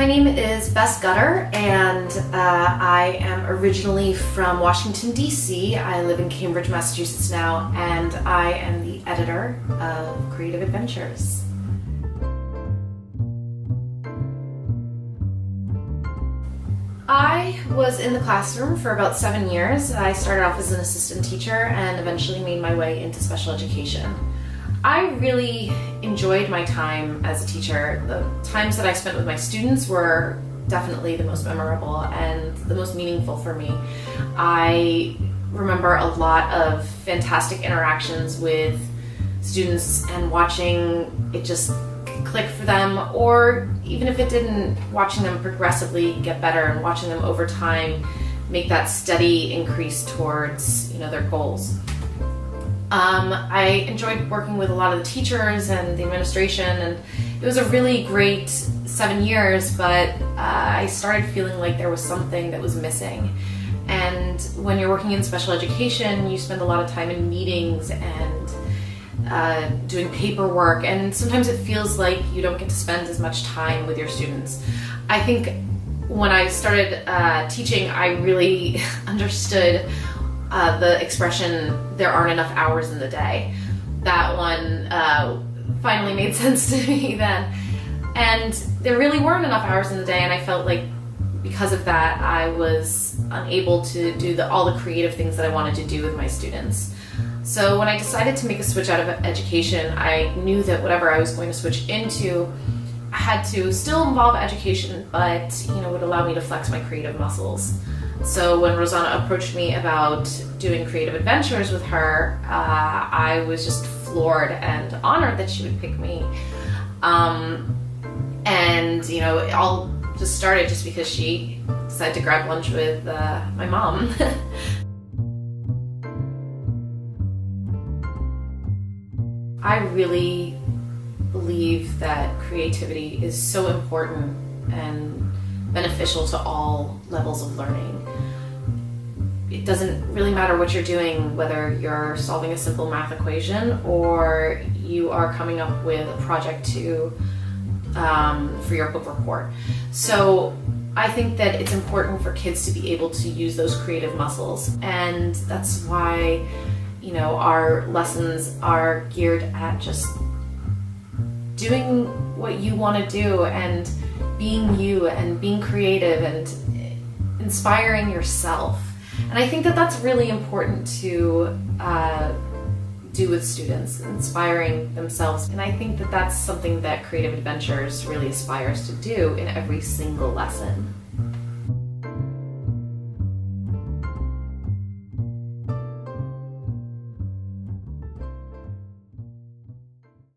My name is Bess and I am originally from Washington, D.C. I live in Cambridge, Massachusetts now, and I am the editor of Creative Adventures. I was in the classroom for about 7 years. I started off as an assistant teacher and eventually made my way into special education. I really enjoyed my time as a teacher. The times that I spent with my students were definitely the most memorable and the most meaningful for me. I remember a lot of fantastic interactions with students and watching it just click for them, or even if it didn't, watching them progressively get better and watching them over time make that steady increase towards their goals. I enjoyed working with a lot of the teachers and the administration, and it was a really great 7 years, but I started feeling like there was something that was missing. And when you're working in special education, you spend a lot of time in meetings and doing paperwork, and sometimes it feels like you don't get to spend as much time with your students. I think when I started teaching, I really understood the expression, there aren't enough hours in the day. That one finally made sense to me then. And there really weren't enough hours in the day, and I felt like because of that, I was unable to do all the creative things that I wanted to do with my students. So when I decided to make a switch out of education, I knew that whatever I was going to switch into had to still involve education, but would allow me to flex my creative muscles. So when Rosanna approached me about doing Creative Adventures with her, I was just floored and honored that she would pick me. It all just started just because she decided to grab lunch with my mom. I really believe that creativity is so important and beneficial to all levels of learning. It doesn't really matter what you're doing, whether you're solving a simple math equation or you are coming up with a project for your book report. So I think that it's important for kids to be able to use those creative muscles, and that's why our lessons are geared at just doing what you want to do and being you and being creative and inspiring yourself. And I think that that's really important to do with students, inspiring themselves. And I think that that's something that Creative Adventures really aspires to do in every single lesson.